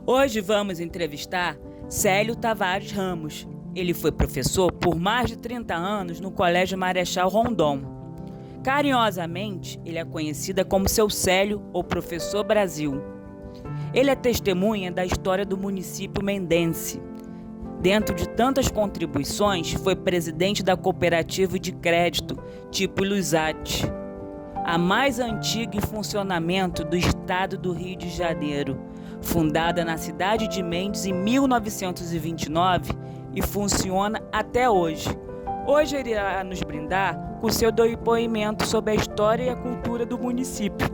Hoje vamos entrevistar Célio Tavares Ramos. Ele foi professor por mais de 30 anos no Colégio Marechal Rondon. Carinhosamente, ele é conhecido como Seu Célio ou Professor Brasil. Ele é testemunha da história do município mendense. Dentro de tantas contribuições, foi presidente da cooperativa de crédito tipo Luizate, a mais antiga em funcionamento do estado do Rio de Janeiro, fundada na cidade de Mendes em 1929 e funciona até hoje. Hoje ele irá nos brindar com seu depoimento sobre a história e a cultura do município.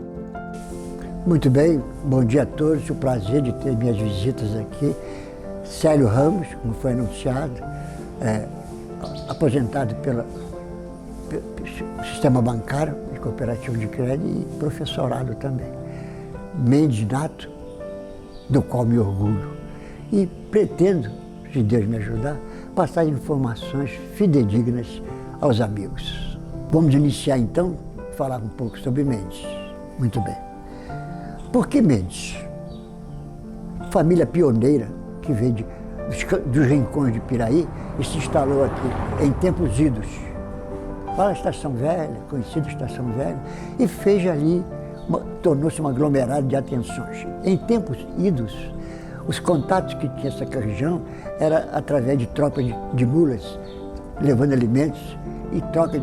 Muito bem, bom dia a todos, o prazer de ter minhas visitas aqui. Célio Ramos, como foi anunciado, aposentado pelo sistema bancário de cooperativa de crédito e professorado também. Mendes nato, do qual me orgulho. E pretendo, se Deus me ajudar, passar informações fidedignas aos amigos. Vamos iniciar então, falar um pouco sobre Mendes. Muito bem. Por que Mendes? Família pioneira que veio dos rincões de Piraí e se instalou aqui em tempos idos. Para a Estação Velha, conhecida Estação Velha, e fez ali, tornou-se um aglomerado de atenções. Em tempos idos, os contatos que tinha essa região era através de troca de mulas, levando alimentos e troca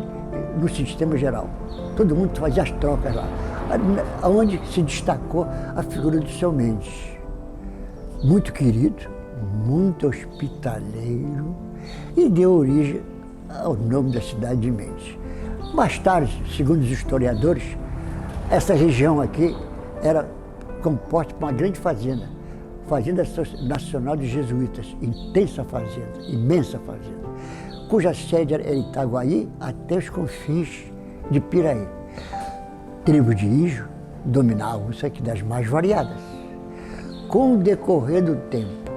no sistema geral. Todo mundo fazia as trocas lá, onde se destacou a figura do Seu Mendes. Muito querido, muito hospitaleiro e deu origem ao nome da cidade de Mendes. Mais tarde, segundo os historiadores, essa região aqui era composta por uma grande fazenda, Fazenda Nacional de Jesuítas, intensa fazenda, imensa fazenda, cuja sede era Itaguaí até os confins de Piraí. Tribos de índio dominavam isso aqui das mais variadas. Com o decorrer do tempo,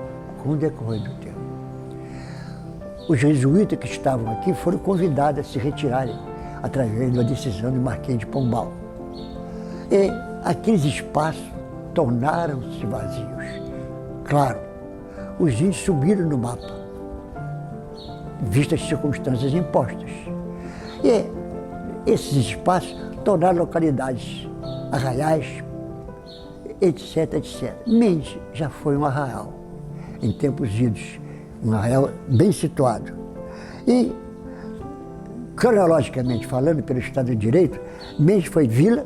os jesuítas que estavam aqui foram convidados a se retirarem através da decisão do Marquês de Pombal. E aqueles espaços tornaram-se vazios. Claro, os índios subiram no mapa, vistas as circunstâncias impostas. E esses espaços tornaram localidades, arraiais, etc, etc. Mendes já foi um arraial, em tempos idos, um arraial bem situado. E, cronologicamente falando, pelo Estado de Direito, Mendes foi vila,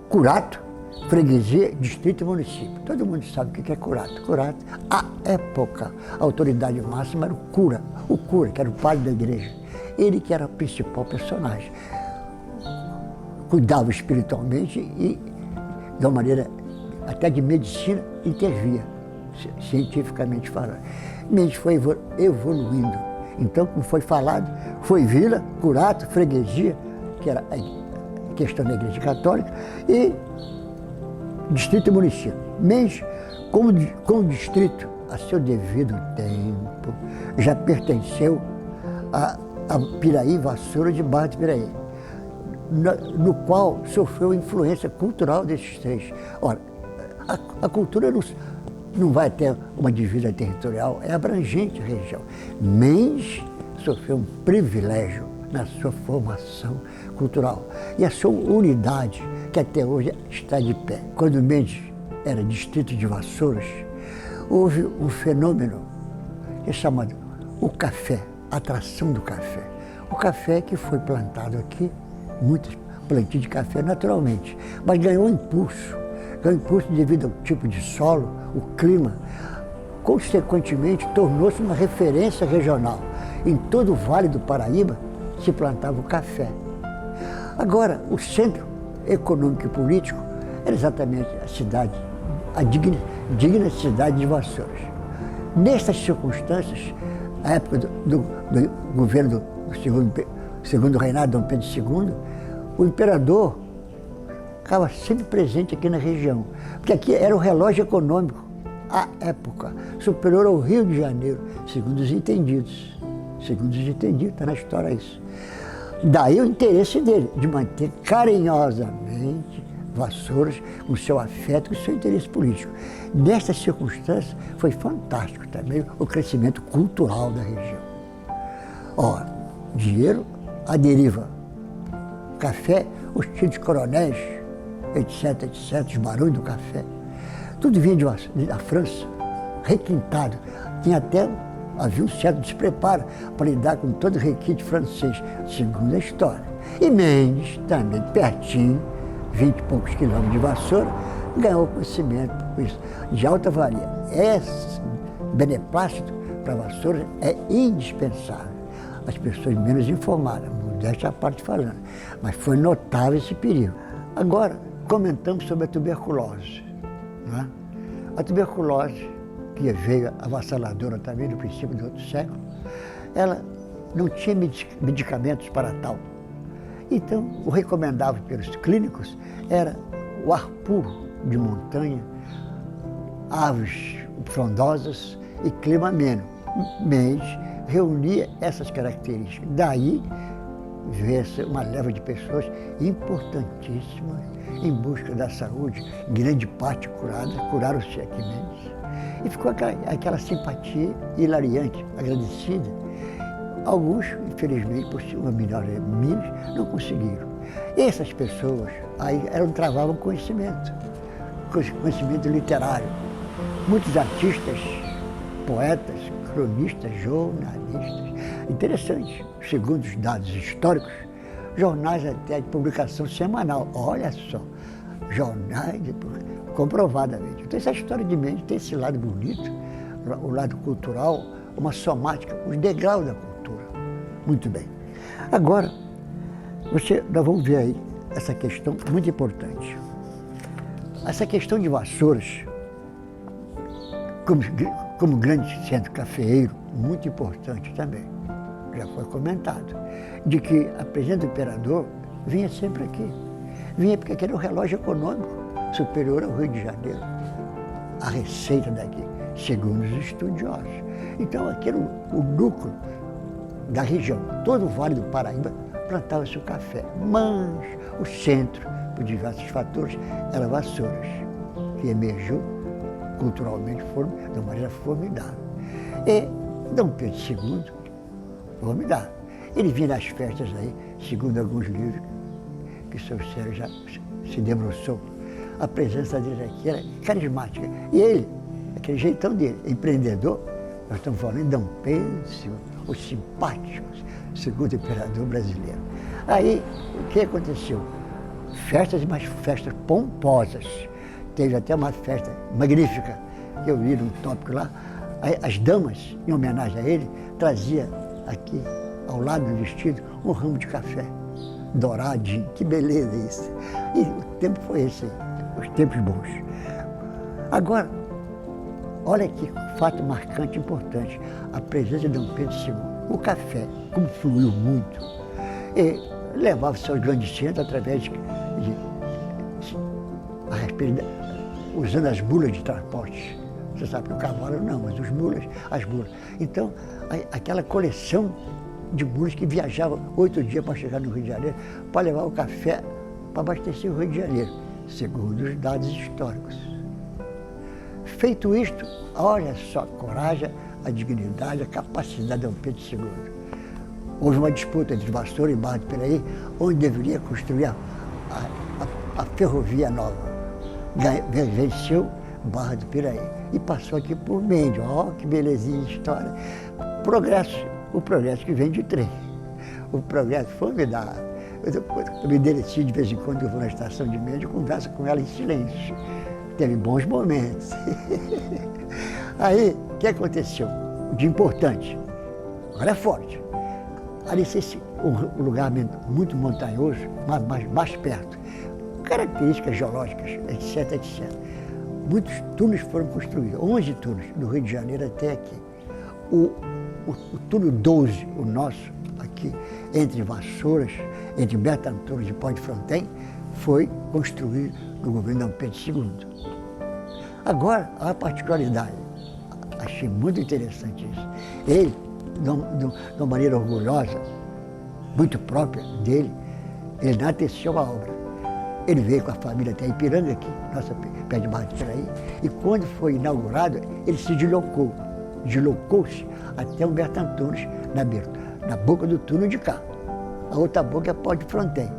curato, freguesia, distrito e município. Todo mundo sabe o que é curato. Curato, à época, a autoridade máxima era o cura, que era o padre da igreja. Ele que era o principal personagem. Cuidava espiritualmente e, de uma maneira até de medicina, intervia, cientificamente falando. Mendes foi evoluindo. Então, como foi falado, foi vila, curato, freguesia, que era a questão da Igreja Católica, e distrito e município. Mendes, como distrito, a seu devido tempo, já pertenceu a Piraí, Vassoura de Barra de Piraí, no qual sofreu influência cultural desses três. Ora, a cultura não vai ter uma divisa territorial, é abrangente a região. Mendes sofreu um privilégio na sua formação cultural e a sua unidade, que até hoje está de pé. Quando Mendes era distrito de Vassouras, houve um fenômeno que é chamado o café, a atração do café. O café que foi plantado aqui, muitos plantios de café naturalmente, mas ganhou impulso devido ao tipo de solo, o clima. Consequentemente, tornou-se uma referência regional. Em todo o Vale do Paraíba se plantava o café. Agora, o centro econômico e político era exatamente a cidade, a digna cidade de Vassouras. Nessas circunstâncias, a época do governo do segundo reinado de Dom Pedro II, o imperador estava sempre presente aqui na região, porque aqui era o relógio econômico, à época, superior ao Rio de Janeiro, segundo os entendidos. Está na história isso. Daí o interesse dele, de manter carinhosamente Vassouras, com seu afeto, com seu interesse político. Nesta circunstância, foi fantástico também o crescimento cultural da região. Ó, dinheiro à deriva, café, os títulos coronéis, etc, etc, os barões do café. Tudo vinha da França, requintado. Havia um certo despreparo para lidar com todo o requinte francês, segundo a história. E Mendes, também pertinho, 20 e poucos quilômetros de Vassoura, ganhou conhecimento por isso, de alta valia. Esse beneplácito para Vassoura é indispensável. As pessoas menos informadas, modéstia à parte falando, mas foi notável esse perigo. Agora, comentamos sobre a tuberculose. Né? A tuberculose, que veio avassaladora também no princípio do outro século, ela não tinha medicamentos para tal. Então, o recomendável pelos clínicos era o ar puro de montanha, aves frondosas e clima ameno. Mendes reunia essas características. Daí veio uma leva de pessoas importantíssimas em busca da saúde, grande parte curada, curaram-se aqui Mendes. E ficou aquela simpatia hilariante, agradecida. Alguns, infelizmente, por uma melhor minas, não conseguiram. E essas pessoas aí travavam conhecimento literário. Muitos artistas, poetas, cronistas, jornalistas. Interessante, segundo os dados históricos, jornais até de publicação semanal. Olha só, jornais comprovadamente. Então essa história de Mendes tem esse lado bonito, o lado cultural, uma somática, os degraus da cultura. Muito bem. Agora, nós vamos ver aí essa questão muito importante. Essa questão de Vassouras, como grande centro cafeeiro, muito importante também, já foi comentado, de que a presença do imperador vinha sempre aqui. Vinha porque aquele era um relógio econômico superior ao Rio de Janeiro. A receita daqui, segundo os estudiosos. Então, aqui era o núcleo da região. Todo o Vale do Paraíba plantava-se o café. Mas o centro, por diversos fatores, era Vassouras, que emergiu culturalmente de uma maneira formidável. E Dom Pedro II, formidável. Ele vinha nas festas aí, segundo alguns livros, que o seu Sérgio já se debruçou. A presença dele aqui era carismática. E ele, aquele jeitão dele, empreendedor, nós estamos falando de Dom Pedro II, os simpáticos, segundo imperador brasileiro. Aí, o que aconteceu? Festas, mas festas pomposas. Teve até uma festa magnífica, que eu li num tópico lá. As damas, em homenagem a ele, traziam aqui, ao lado do vestido, um ramo de café douradinho. Que beleza isso! E o tempo foi esse, os tempos bons. Agora, olha que fato marcante e importante, a presença de Dom Pedro II. O café, como fluiu muito, levava seus grandes centros através usando as mulas de transporte. Você sabe que o cavalo não, mas as mulas. Então, aquela coleção de mulas que viajavam 8 dias para chegar no Rio de Janeiro, para levar o café para abastecer o Rio de Janeiro, segundo os dados históricos. Feito isto, olha só a coragem, a dignidade, a capacidade de Dom Pedro II. Houve uma disputa entre Vassoura e Barra do Piraí, onde deveria construir a ferrovia nova. Venceu Barra do Piraí e passou aqui por Mendes. Ó, que belezinha de história. O progresso que vem de trem. O progresso formidável. Eu me deleci de vez em quando, eu vou na estação de Mendes e converso com ela em silêncio. Teve bons momentos. Aí, o que aconteceu? De importante, agora é forte. Ali, um lugar muito montanhoso, mas mais perto. Características geológicas, etc, etc. Muitos túneis foram construídos, 11 túneis, do Rio de Janeiro até aqui. O túnel 12, o nosso, aqui, entre Vassouras, entre Bertantoro e Pó de Fronten, foi construído no governo Dom Pedro II. Agora, a particularidade, achei muito interessante isso. Ele, de uma maneira orgulhosa, muito própria dele, ele enalteceu a obra. Ele veio com a família até Ipiranga, aqui, nossa, perto de Barra de Piraí, e quando foi inaugurado, ele se deslocou-se até Humberto Antunes, na boca do túnel de cá. A outra boca é a Porta de Fronten.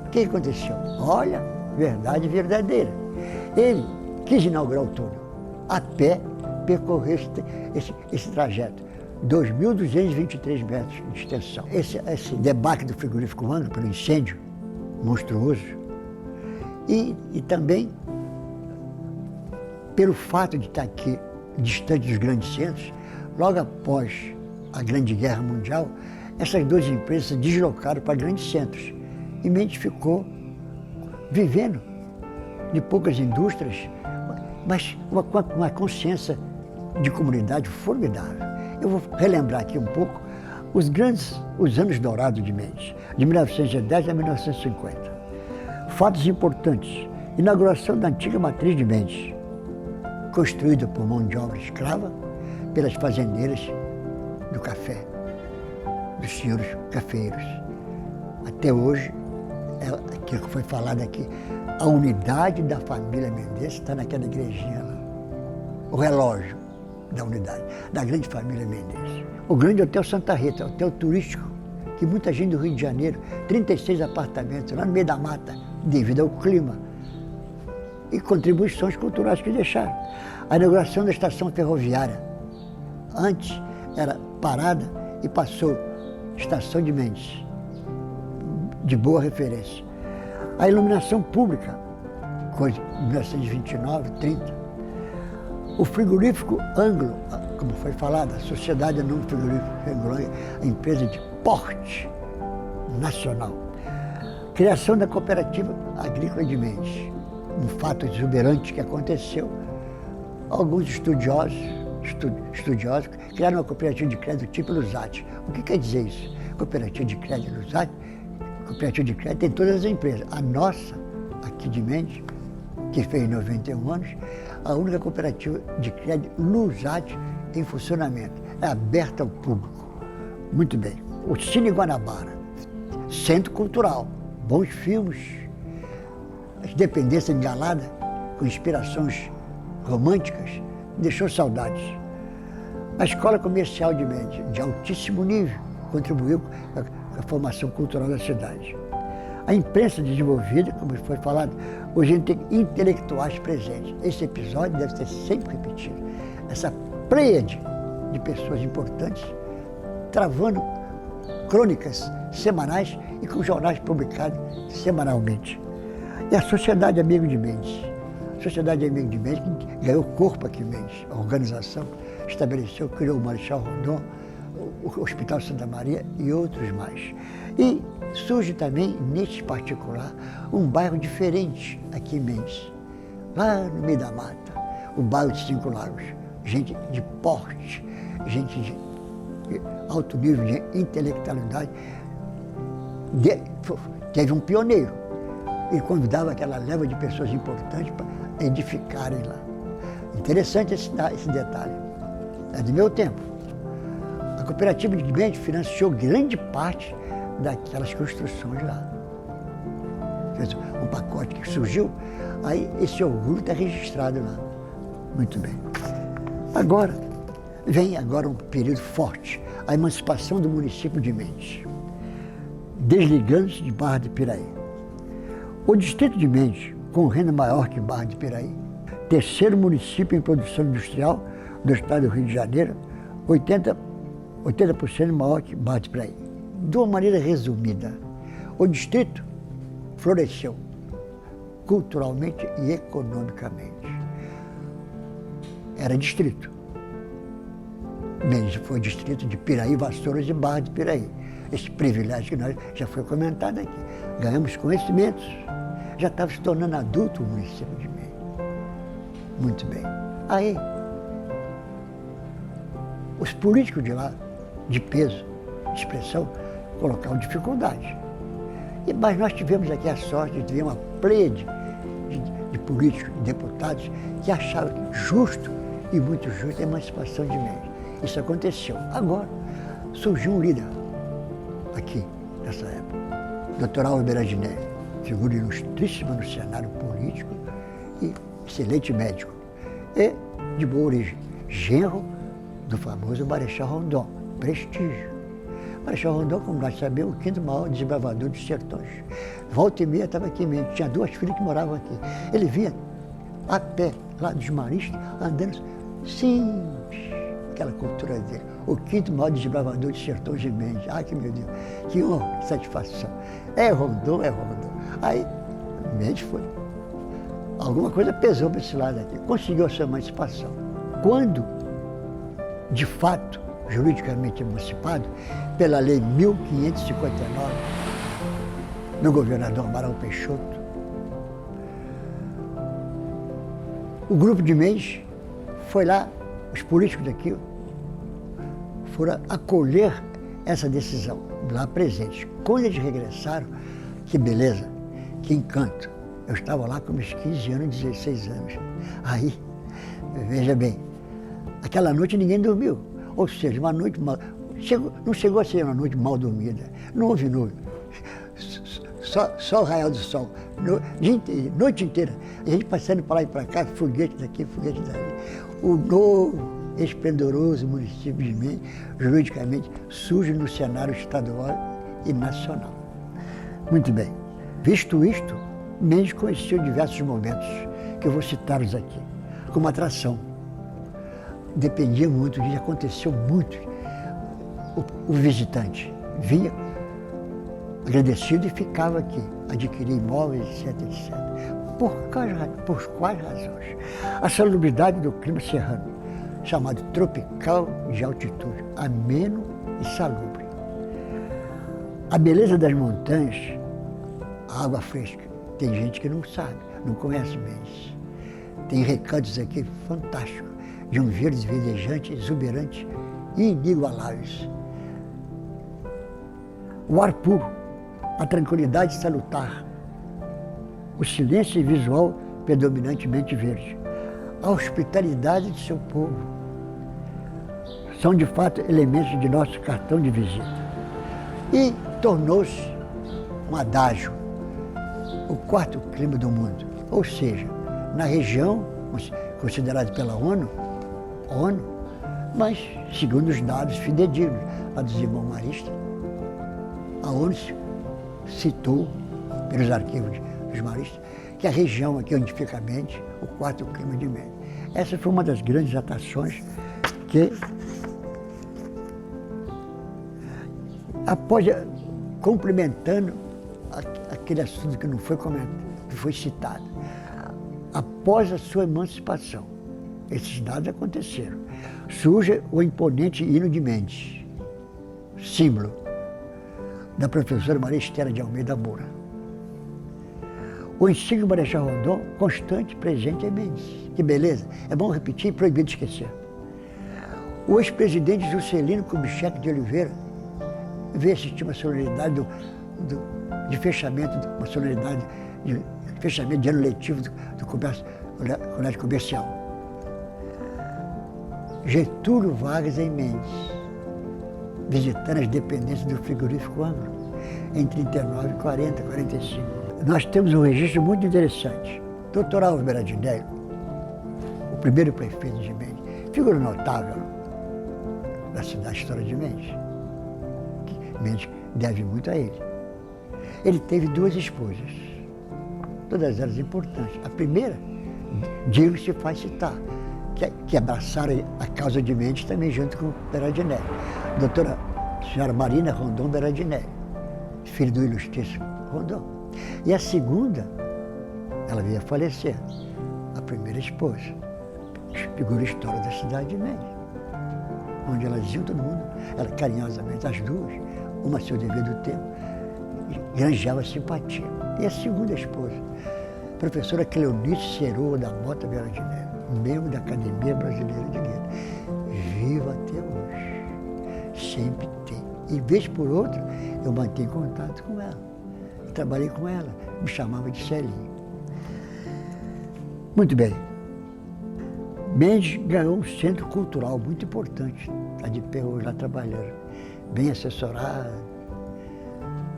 O que aconteceu? Olha, verdade verdadeira. Ele quis inaugurar o túnel, a pé percorreu esse trajeto, 2.223 metros de extensão. Esse debacle do frigorífico Angra pelo incêndio monstruoso, e também pelo fato de estar aqui, distante dos grandes centros, logo após a Grande Guerra Mundial, essas duas empresas se deslocaram para grandes centros e Mendes ficou vivendo de poucas indústrias, mas com uma consciência de comunidade formidável. Eu vou relembrar aqui um pouco os anos dourados de Mendes, de 1910 a 1950. Fatos importantes: inauguração da antiga matriz de Mendes, construída por mão de obra escrava pelas fazendeiras do café, dos senhores cafeeiros. Até hoje, aquilo que foi falado aqui, a unidade da família Mendes está naquela igrejinha lá. O relógio da unidade, da grande família Mendes. O grande Hotel Santa Rita, hotel turístico, que muita gente do Rio de Janeiro, 36 apartamentos lá no meio da mata, devido ao clima e contribuições culturais que deixaram. A inauguração da estação ferroviária, antes era parada e passou Estação de Mendes, de boa referência. A iluminação pública, coisa de 1929, 30. O frigorífico Anglo, como foi falado, a Sociedade Anônima Frigorífico Anglo, a empresa de porte nacional. Criação da Cooperativa Agrícola de Mendes, um fato exuberante que aconteceu. Alguns estudiosos criaram uma cooperativa de crédito tipo Lusati. O que quer dizer isso? Cooperativa de crédito Lusati, cooperativa de crédito tem todas as empresas. A nossa, aqui de Mendes, que fez 91 anos, a única cooperativa de crédito Lusati em funcionamento. É aberta ao público. Muito bem. O Cine Guanabara, centro cultural, bons filmes, as dependências engaladas com inspirações românticas, deixou saudades. A Escola Comercial de Mendes, de altíssimo nível, contribuiu com a formação cultural da cidade. A imprensa desenvolvida, como foi falado, hoje tem intelectuais presentes. Esse episódio deve ser sempre repetido. Essa pleiade de pessoas importantes, travando crônicas semanais e com jornais publicados semanalmente. E a Sociedade Amigo de Mendes. A Sociedade Amigo de Mendes, que ganhou corpo aqui em Mendes. A organização estabeleceu, criou o Marechal Rondon, o Hospital Santa Maria e outros mais. E surge também, neste particular, um bairro diferente aqui em Mendes, lá no meio da mata, o bairro de Cinco Lagos. Gente de porte, gente de alto nível de intelectualidade. Teve um pioneiro. Ele convidava aquela leva de pessoas importantes para edificarem lá. Interessante esse detalhe. É do meu tempo. A cooperativa de Mendes financiou grande parte daquelas construções lá. Fez um pacote que surgiu, aí esse orgulho está registrado lá. Muito bem. Agora, vem um período forte, a emancipação do município de Mendes, desligando-se de Barra de Piraí. O distrito de Mendes, com renda maior que Barra de Piraí, terceiro município em produção industrial do estado do Rio de Janeiro, 80% maior que Barra de Piraí. De uma maneira resumida, o distrito floresceu culturalmente e economicamente. Era distrito. Mendes foi distrito de Piraí, Vassouras e Barra de Piraí. Esse privilégio que nós já foi comentado aqui. Ganhamos conhecimentos. Já estava se tornando adulto o município de Mendes. Muito bem. Aí, os políticos de lá, de peso, de expressão, colocaram dificuldade. Mas nós tivemos aqui a sorte de ter uma pleiade de políticos, de deputados, que achavam justo e muito justo a emancipação de Mendes. Isso aconteceu. Agora, surgiu um líder aqui, nessa época, Dr. Álvaro Beraginelli. figura ilustríssima no cenário político e excelente médico. E de boa origem, genro do famoso Marechal Rondon, prestígio. Marechal Rondon, como nós sabemos, o quinto maior desbravador dos sertões. Volta e meia estava aqui em Mendes, tinha 2 filhas que moravam aqui. Ele vinha a pé, lá dos maristas, andando simples, aquela cultura dele. O quinto maior desbravador dos sertões de Mendes. Ai, que meu Deus, que honra, que satisfação. É Rondon, é Rondon. Aí, Mendes foi. Alguma coisa pesou para esse lado aqui. Conseguiu a sua emancipação. Quando, de fato, juridicamente emancipado, pela Lei 1559, do governador Amaral Peixoto, o grupo de Mendes foi lá, os políticos daqui foram acolher essa decisão, lá presentes. Quando eles regressaram, que beleza, que encanto. Eu estava lá com meus 15 anos, 16 anos. Aí, veja bem, aquela noite ninguém dormiu. Ou seja, uma noite mal... não chegou a ser uma noite mal dormida. Não houve nuvem. Só o raial do sol. Noite inteira. A gente passando para lá e para cá, foguete daqui, foguete dali. O novo, esplendoroso município de Mendes, juridicamente, surge no cenário estadual e nacional. Muito bem. Visto isto, Mendes conheceu diversos momentos, que eu vou citá-los aqui, como atração. Dependia muito disso, aconteceu muito. O visitante vinha agradecido e ficava aqui, adquiria imóveis, etc, etc. Por quais razões? A salubridade do clima serrano, chamado tropical de altitude, ameno e salubre. A beleza das montanhas, a água fresca. Tem gente que não sabe, não conhece Mendes. Tem recantos aqui fantásticos, de um verde verdejante, exuberante e inigualáveis. O ar puro, a tranquilidade salutar, o silêncio visual predominantemente verde, a hospitalidade de seu povo, são de fato elementos de nosso cartão de visita. E tornou-se um adágio, o 4º clima do mundo, ou seja, na região considerada pela ONU, mas segundo os dados fidedignos lá dos irmãos maristas, a ONU citou, pelos arquivos dos maristas, que a região aqui onde fica Mendes, o 4º clima de Mendes. Essa foi uma das grandes atrações que, após, complementando aquele assunto que não foi comentado, que foi citado, após a sua emancipação, esses dados aconteceram. Surge o imponente hino de Mendes, símbolo da professora Maria Estela de Almeida Moura. O insígnia Marechal Rondon, constante, presente em Mendes. Que beleza! É bom repetir e proibido esquecer. O ex-presidente Juscelino Kubitschek de Oliveira veio assistir uma solenidade de fechamento, uma solenidade de fechamento de ano letivo do colégio comercial. Getúlio Vargas em Mendes, visitando as dependências do frigorífico Ângulo, em 39, 40, 45. Nós temos um registro muito interessante. Dr. Alves Berardinelli, o primeiro prefeito de Mendes, figura notável da história de Mendes, que Mendes deve muito a ele. Ele teve 2 esposas, todas elas importantes. A primeira, digo se faz citar, que abraçaram a causa de Mendes também junto com Berardinelli. Doutora senhora Marina Rondon Berardinelli, filha do ilustríssimo Rondon. E a segunda, ela veio a falecer, a primeira esposa, figura história da cidade de Mendes, onde elas iam todo mundo, ela carinhosamente, as duas, uma a seu dever do tempo, granjeava simpatia. E a segunda esposa, professora Cleonice Ceroa da Mota Berardinelli, membro da Academia Brasileira de Letras, viva até hoje, sempre tem. E vez por outra, eu mantenho contato com ela. Trabalhei com ela, me chamava de Celinho. Muito bem. Mendes ganhou um centro cultural muito importante, está de pé hoje lá trabalhando, bem assessorado.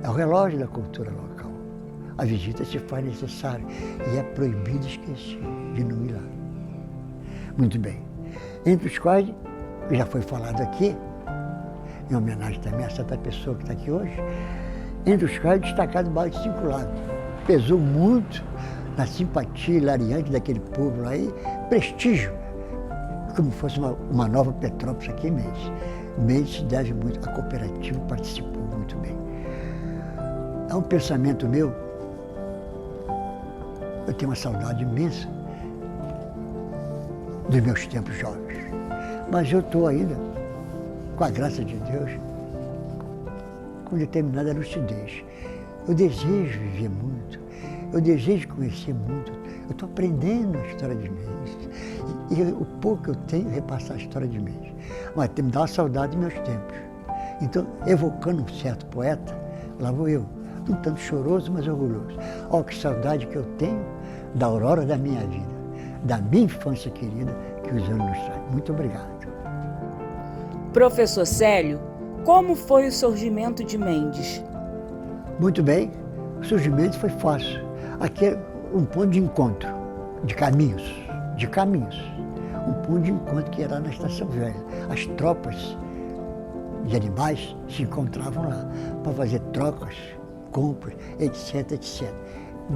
É o relógio da cultura local. a visita se faz necessária e é proibido esquecer de não ir lá. Muito bem. Entre os quais, já foi falado aqui, em homenagem também a essa pessoa que está aqui hoje, entre os quais destacado o bairro de Cinco Lagos. Pesou muito na simpatia hilariante daquele povo lá e prestígio, como fosse uma nova Petrópolis aqui em Mendes. Mendes se deve muito, a cooperativa participou muito bem. É um pensamento meu, eu tenho uma saudade imensa dos meus tempos jovens, mas eu estou ainda, com a graça de Deus, com determinada lucidez. Eu desejo viver muito, eu desejo conhecer muito, eu estou aprendendo a história de Mendes. E o pouco que eu tenho, repassar a história de Mendes. Mas me dá uma saudade dos meus tempos. Então, evocando um certo poeta, lá vou eu, um tanto choroso, mas orgulhoso. Olha que saudade que eu tenho da aurora da minha vida, da minha infância querida, que os anos nos trazem. Muito obrigado. Professor Célio, como foi o surgimento de Mendes? Muito bem, o surgimento foi fácil. Aqui é um ponto de encontro, de caminhos. Um ponto de encontro que era na Estação Velha. As tropas de animais se encontravam lá para fazer trocas, compras, etc, etc.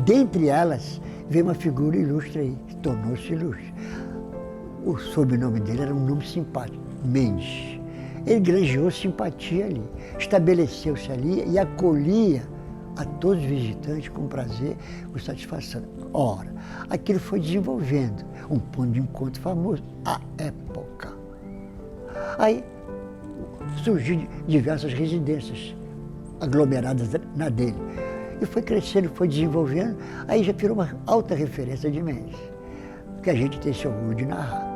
Dentre elas, veio uma figura ilustre aí, que tornou-se ilustre. O sobrenome dele era um nome simpático, Mendes. Ele granjeou simpatia ali, estabeleceu-se ali e acolhia a todos os visitantes com prazer, com satisfação. Ora, aquilo foi desenvolvendo um ponto de encontro famoso, à época. Aí surgiu diversas residências aglomeradas na dele. E foi crescendo, foi desenvolvendo, aí já virou uma alta referência de Mendes, que a gente tem esse orgulho de narrar.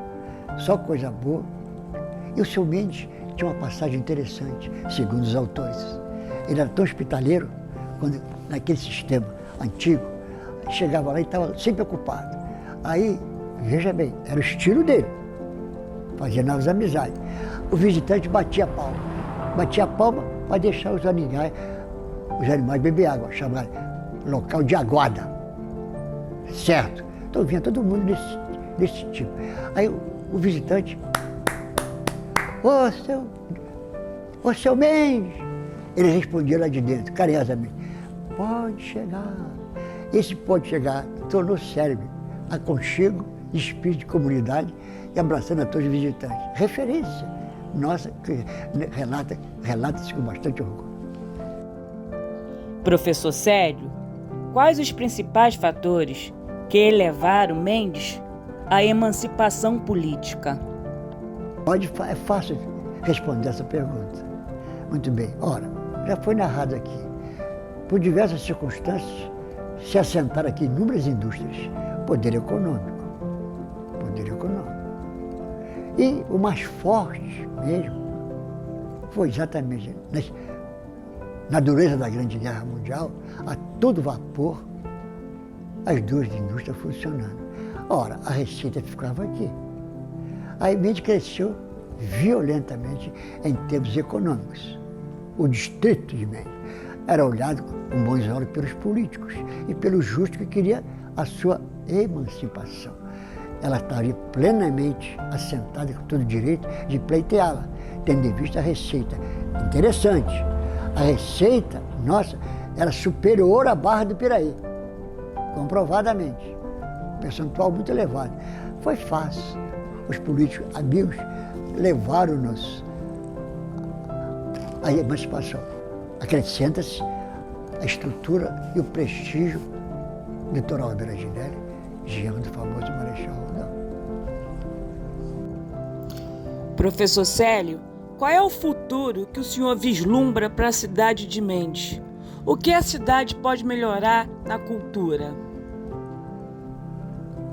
Só coisa boa. E o seu Mendes tinha uma passagem interessante, segundo os autores. Ele era tão hospitaleiro, quando naquele sistema antigo, chegava lá e estava sempre ocupado. Aí, veja bem, era o estilo dele, fazia novas amizades. O visitante batia a palma para deixar os animais beber água, chamava local de aguada, certo? Então vinha todo mundo desse tipo. Aí o visitante, ô seu Mendes, ele respondia lá de dentro, carinhosamente, pode chegar. Esse pode chegar tornou célebre, aconchego, espírito de comunidade e abraçando a todos os visitantes. Referência nossa, que relata-se com bastante orgulho. Professor Célio, quais os principais fatores que elevaram Mendes à emancipação política? É fácil responder essa pergunta. Muito bem. Ora, já foi narrado aqui. Por diversas circunstâncias, se assentaram aqui inúmeras indústrias. Poder econômico. E o mais forte mesmo foi exatamente na dureza da Grande Guerra Mundial, a todo vapor, as duas indústrias funcionando. Ora, a receita ficava aqui. Aí Mendes cresceu violentamente em termos econômicos. O distrito de Mendes era olhado com bons olhos pelos políticos e pelo justo que queria a sua emancipação. Ela estaria plenamente assentada com todo o direito de pleiteá-la, tendo em vista a receita. Interessante, a receita nossa era superior à Barra do Piraí, comprovadamente. Um percentual muito elevado. Foi fácil. Os políticos amigos levaram-nos à emancipação. Acrescenta-se a estrutura e o prestígio do Dr. Alber Aginelli, genro do famoso Marechal Rondon. Professor Célio, qual é o futuro que o senhor vislumbra para a cidade de Mendes? O que a cidade pode melhorar na cultura?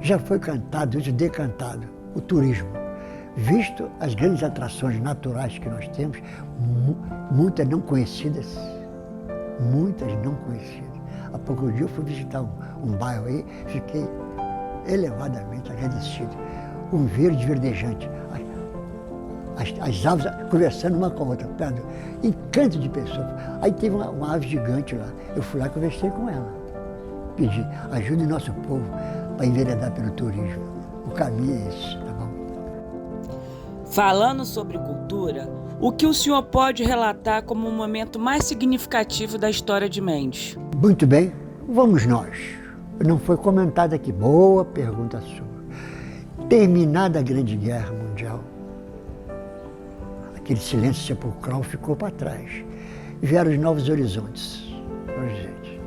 Já foi cantado e decantado o turismo. Visto as grandes atrações naturais que nós temos, muitas não conhecidas. Há pouco dia eu fui visitar um bairro aí, fiquei elevadamente agradecido. Um verde verdejante, as aves conversando uma com a outra, encanto de pessoas. Aí teve uma ave gigante lá, eu fui lá e conversei com ela. pedir, ajude nosso povo para enveredar pelo turismo. O caminho é esse, tá bom? Falando sobre cultura, o que o senhor pode relatar como o momento mais significativo da história de Mendes? Muito bem, vamos nós. Não foi comentado aqui, boa pergunta sua. Terminada a Grande Guerra Mundial, aquele silêncio sepulcral ficou para trás. Vieram os novos horizontes. Gente,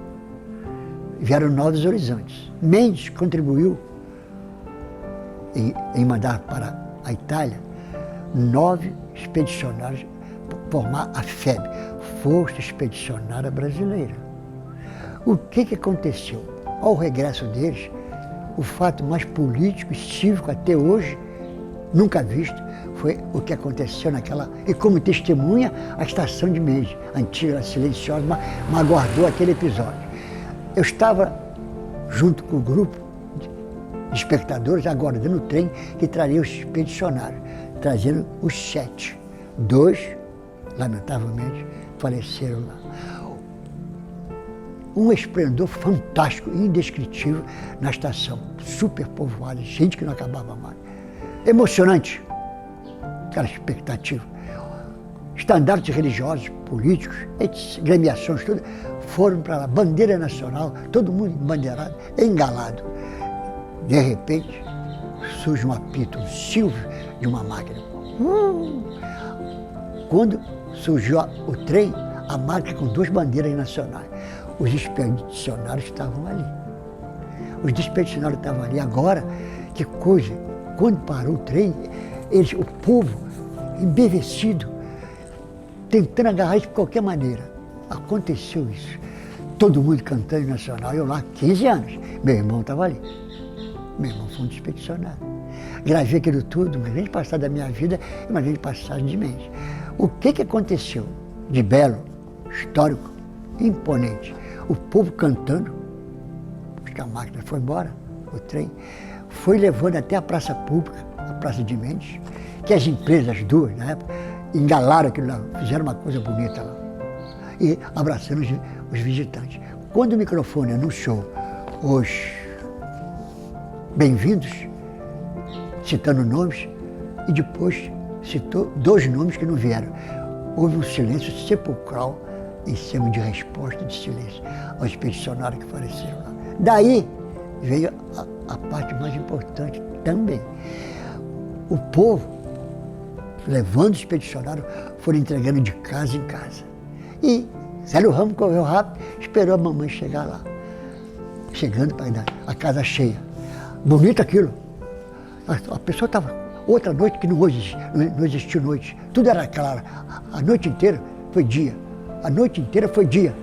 vieram novos horizontes. Mendes contribuiu em mandar para a Itália 9 expedicionários para formar a FEB, Força Expedicionária Brasileira. O que aconteceu? Ao regresso deles, o fato mais político e cívico até hoje, nunca visto, foi o que aconteceu naquela... E como testemunha, a estação de Mendes, antiga, silenciosa, mas aguardou aquele episódio. Eu estava junto com o grupo de espectadores, aguardando o trem que traria os expedicionários, trazendo os 7. 2, lamentavelmente, faleceram lá. Um esplendor fantástico, indescritível na estação, super povoada, gente que não acabava mais. Emocionante, aquela expectativa. Estandartes religiosos, políticos, gremiações, tudo, foram para lá, bandeira nacional, todo mundo embandeirado, engalado. De repente, surge um apito, um silvio de uma máquina. Quando surgiu o trem, a máquina com 2 bandeiras nacionais. Os expedicionários estavam ali. Os expedicionários estavam ali. Agora, que coisa, quando parou o trem, o povo, embevecido, tentando agarrar isso de qualquer maneira. Aconteceu isso. Todo mundo cantando nacional. Eu lá, 15 anos. Meu irmão estava ali. Meu irmão foi um expedicionário. Gravei aquilo tudo, uma grande passagem da minha vida e uma grande passagem de Mendes. O que aconteceu de belo, histórico, imponente? O povo cantando, porque a máquina foi embora, o trem, foi levando até a praça pública, a Praça de Mendes, que as empresas, as 2 na época, engalaram aquilo lá, fizeram uma coisa bonita lá, e abraçando os visitantes. Quando o microfone anunciou os bem-vindos, citando nomes, e depois citou 2 nomes que não vieram. Houve um silêncio sepulcral em cima de resposta de silêncio aos expedicionários que faleceram lá. Daí veio a parte mais importante também. O povo, levando os expedicionários, foram entregando de casa em casa. E Célio Ramos correu rápido, esperou a mamãe chegar lá. Chegando para a casa cheia. Bonito aquilo. A pessoa estava... Outra noite que não existiu noite. Tudo era claro. A noite inteira foi dia. A noite inteira foi dia.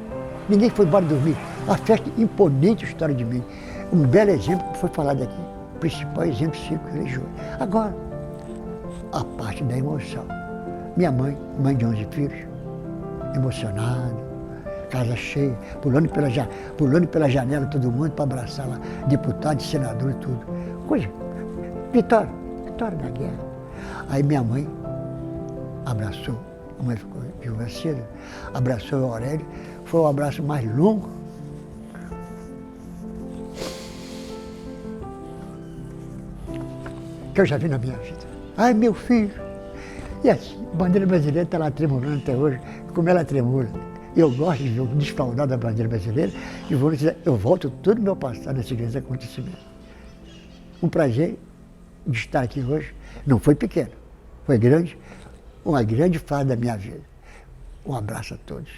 Ninguém foi embora dormir. A festa imponente, a história de Mendes. Um belo exemplo que foi falado aqui. O principal exemplo cívico religioso. Agora, a parte da emoção. Minha mãe de 11 filhos, emocionada, casa cheia, pulando pela janela todo mundo para abraçar lá, deputado, senador e tudo. Coisa, vitória da guerra. Aí minha mãe abraçou, a mãe ficou viúva cedo, abraçou o Aurélio, foi o abraço mais longo que eu já vi na minha vida. Ai, meu filho! E assim, a bandeira brasileira está lá tremulando até hoje, como ela tremula. Eu gosto de ver o desfraudar da bandeira brasileira e eu volto todo o meu passado nesse grande acontecimento. Um prazer de estar aqui hoje. Não foi pequeno, foi grande, uma grande fase da minha vida. Um abraço a todos.